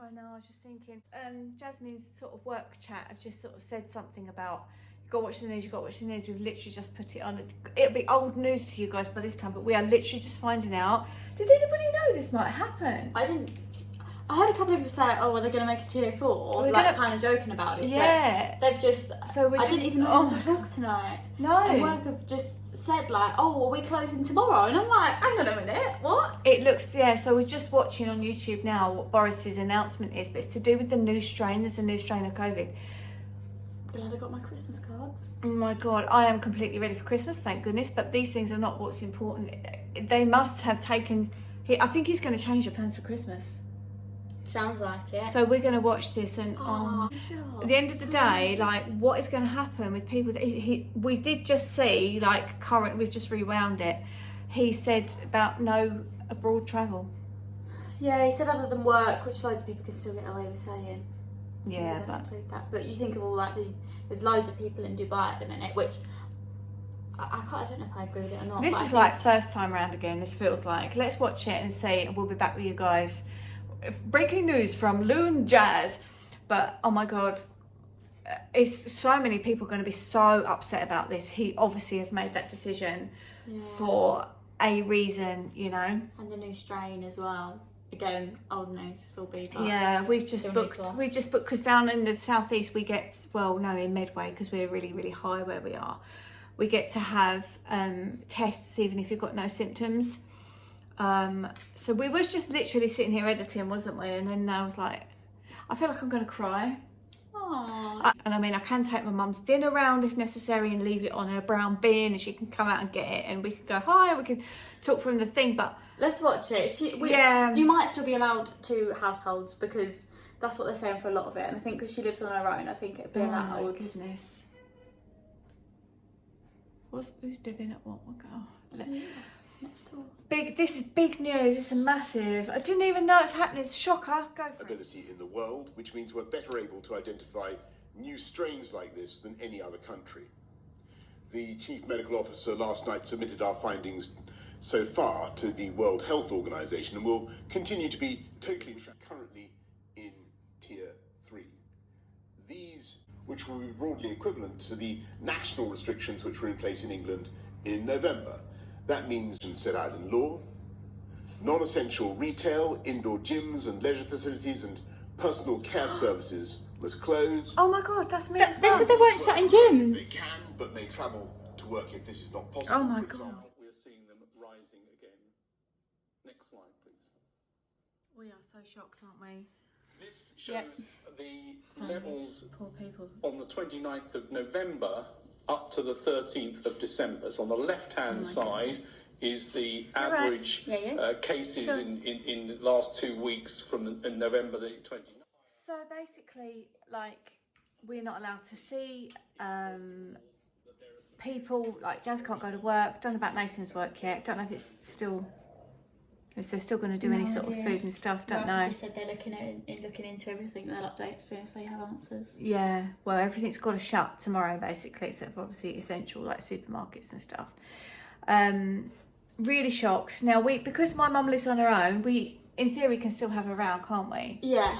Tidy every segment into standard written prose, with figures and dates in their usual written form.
I know, I was just thinking, Jasmine's sort of work chat have just sort of said something about, you got to watch the news, you got to watch the news. We've literally just put it on. It'll be old news to you guys by this time, but we are literally just finding out. Did anybody know this might happen? I didn't. I heard a couple of people say, oh, well, they're going to make a tier 4, kind of joking about it. Yeah. But they've just, so I didn't even know to talk tonight. No. And work have just said, like, oh, are we closing tomorrow? And I'm like, hang on a minute, what? It looks, yeah, so we're just watching on YouTube now what Boris's announcement is, but it's to do with the new strain. There's a new strain of COVID. Glad I got my Christmas cards. Oh my God, I am completely ready for Christmas, thank goodness, but these things are not what's important. They must have taken, I think he's going to change the plans for Christmas. Sounds like it. So we're going to watch this, and at the end of the day, like, what is going to happen with people that we did just see, like, we've just rewound it. He said about no abroad travel. Yeah, he said other than work, which loads of people can still get away with saying. Yeah, but include that. But you think of all, like, there's loads of people in Dubai at the minute, which I don't know if I agree with it or not. This is like first time round again. This feels like. Let's watch it and see, and we'll be back with you guys. Breaking news from Lou and Jazz. But oh my God, it's so many people going to be so upset about this. He obviously has made that decision for a reason, you know. And the new strain as well. Again, old news, this will be. Yeah, we've just booked because down in the southeast we get, in Medway, because we're really, really high where we are. We get to have tests even if you've got no symptoms. So we was just literally sitting here editing, wasn't we? And then I was like, I feel like I'm going to cry. And I mean, I can take my mum's dinner round if necessary and leave it on her brown bin, and she can come out and get it, and we can go hi, we can talk from the thing, but let's watch it. You might still be allowed 2 households, because that's what they're saying for a lot of it, and I think because she lives on her own, I think it'd be allowed. Oh my goodness. Who's bibbing at what? Next door. This is big news. This is massive. I didn't even know it's happening. It's a shocker. Go for it. Ability in the world, which means we're better able to identify new strains like this than any other country. The Chief Medical Officer last night submitted our findings so far to the World Health Organization, and will continue to be totally currently in Tier 3. These, which will be broadly equivalent to the national restrictions which were in place in England in November. That means set out in law, non-essential retail, indoor gyms and leisure facilities and personal care services must close. Oh my God, that's me as well. They said they weren't shutting gyms. They can, but may travel to work if this is not possible. Oh my For God. example, we're seeing them rising again. Next slide, please. We are so shocked, aren't we? This shows the levels poor people on the 29th of November up to the 13th of December. So on the left-hand side is the average cases in the last 2 weeks from in November the 29th. So basically, like, we're not allowed to see people, like Jazz can't go to work. Don't know about Nathan's work yet. Don't know if they're still going to do any sort of food and stuff. Don't know. Just said they're looking into everything. They'll update as soon as they have answers. Yeah, well, everything's got to shut tomorrow, basically, except for obviously essential, like supermarkets and stuff. Really shocked. Now, because my mum lives on her own, we, in theory, can still have her around, can't we? Yeah.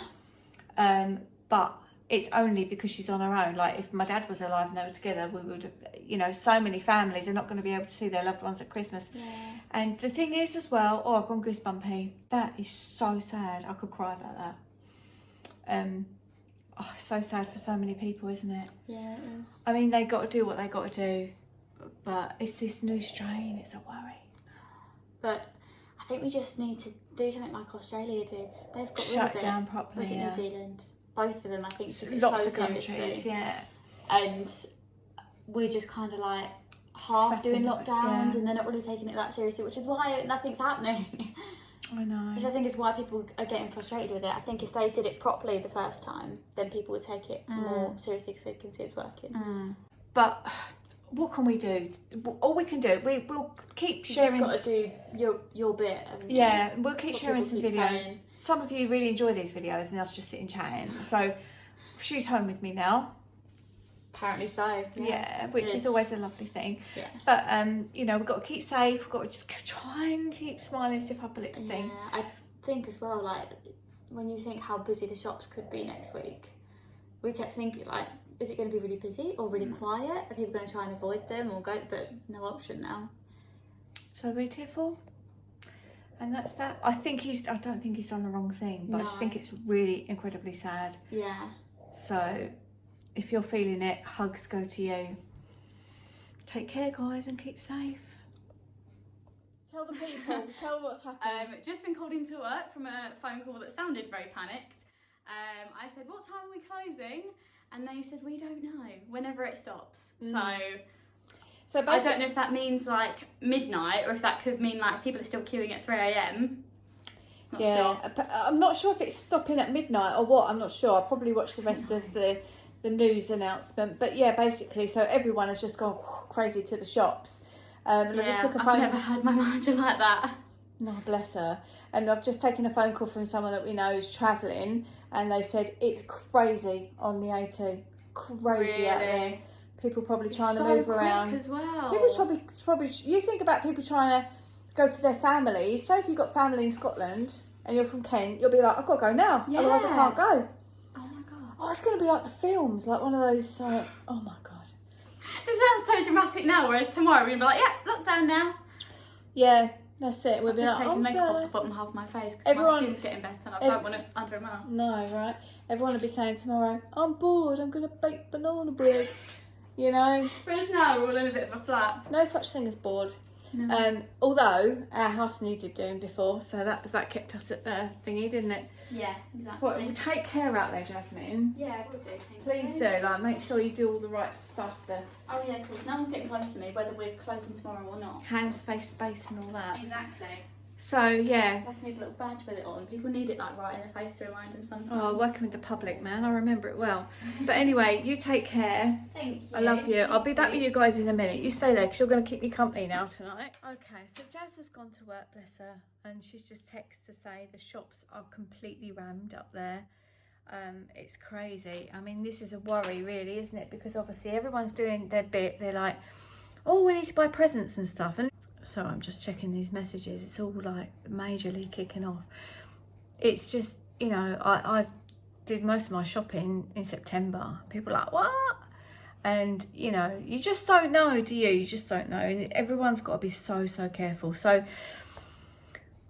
But it's only because she's on her own. Like, if my dad was alive and they were together, we would have, you know, so many families are not going to be able to see their loved ones at Christmas. Yeah. And the thing is as well, I've gone goosebumpy. That is so sad. I could cry about that. So sad for so many people, isn't it? Yeah, it is. I mean, they got to do what they got to do, but it's this new strain. It's a worry. But I think we just need to do something like Australia did. They've got Shut rid of down it. properly. Was it New Zealand? Both of them, I think. Lots so of countries, seriously. yeah. And we're just kind of like half doing lockdowns, and they're not really taking it that seriously, which is why nothing's happening. I know. Which I think is why people are getting frustrated with it. I think if they did it properly the first time, then people would take it more seriously because they can see it's working. But what can we do? All we can do, we'll keep sharing. You've just got to do your bit. Yeah, we'll keep what sharing some keep videos. saying. Some of you really enjoy these videos and us just sitting chatting. So she's home with me now. Apparently so. Yeah, which is always a lovely thing. Yeah. But you know, we've got to keep safe. We've got to just try and keep smiling, stiff upper lips thing. I think as well, like, when you think how busy the shops could be next week, we kept thinking, like, is it going to be really busy or really quiet? Are people going to try and avoid them or go? But no option now. So we're tier 4. And that's that. I don't think he's done the wrong thing, but I just think it's really incredibly sad. Yeah. So if you're feeling it, hugs go to you. Take care, guys, and keep safe. Tell the people. Tell what's happened. Just been called into work from a phone call that sounded very panicked. I said, what time are we closing? And they said, we don't know, whenever it stops. So I don't know if that means like midnight or if that could mean like people are still queuing at 3 a.m. Not sure. I'm not sure if it's stopping at midnight or what. I'm not sure. I'll probably watch the rest of the news announcement. But yeah, basically, so everyone has just gone crazy to the shops. I just took a phone. I've never had my manager like that. No, bless her. And I've just taken a phone call from someone that we know who's travelling, and they said it's crazy on the A2. Crazy out there. People probably trying to move around as well. People probably. You think about people trying to go to their families. So if you've got family in Scotland and you're from Kent, you'll be like, I've got to go now. Yeah. Otherwise I can't go. Oh my god. Oh, it's going to be like the films, like one of those. Oh my god. It sounds so dramatic now, whereas tomorrow we'll be like, yeah, lockdown now. Yeah, that's it. We'll be just like, taking makeup off the fair. bottom half of my face because my skin's getting better and I don't want it under a mask. No, right? Everyone will be saying tomorrow, I'm bored, I'm going to bake banana bread. You know? Whereas now we're all in a bit of a flat. No such thing as bored. No. Although our house needed doing before, so that kept us at the thingy, didn't it? Yeah, exactly. Well, take care out there, Jasmine. Yeah, we'll do. Please do. Like, make sure you do all the right stuff. Oh yeah, because no one's getting close to me, whether we're closing tomorrow or not. Hands, face, space, and all that. Exactly. So yeah. I need a little badge with it on. People need it like right in their face to remind them sometimes. Oh, working with the public, man. I remember it well. But anyway, you take care. Thank you. I love you. I'll be back with you guys in a minute. You stay there because you're going to keep me company now tonight. Okay, so Jazz has gone to work, bless her, and she's just texted to say the shops are completely rammed up there. It's crazy. I mean, this is a worry, really, isn't it? Because obviously everyone's doing their bit. They're like, oh, we need to buy presents and stuff. And so I'm just checking these messages. It's all like majorly kicking off. It's just, you know, I did most of my shopping in September. People are like, what? And, you know, you just don't know, do you? You just don't know. And everyone's got to be so, so careful. So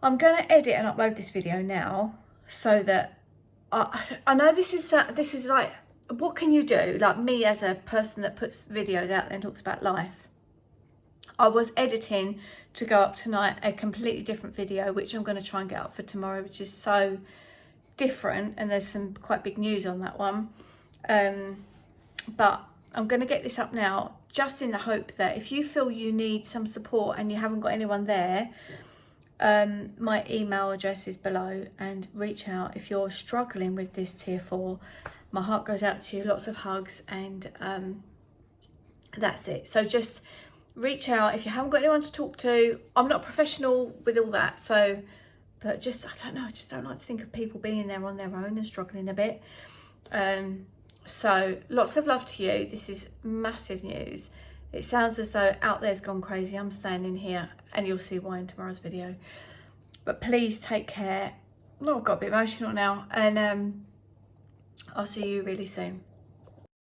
I'm going to edit and upload this video now so that I know this is like, what can you do? Like me as a person that puts videos out there and talks about life. I was editing to go up tonight a completely different video, which I'm going to try and get up for tomorrow, which is so different. And there's some quite big news on that one. But I'm going to get this up now, just in the hope that if you feel you need some support and you haven't got anyone there, my email address is below, and reach out if you're struggling with this tier 4. My heart goes out to you, lots of hugs, and that's it. So just reach out if you haven't got anyone to talk to. I'm not a professional with all that, so, but just, I don't know, I just don't like to think of people being there on their own and struggling a bit. So lots of love to you. This is massive news. It sounds as though out there's gone crazy. I'm standing here, and you'll see why in tomorrow's video. But please take care. Oh, I've got a bit emotional now, and I'll see you really soon.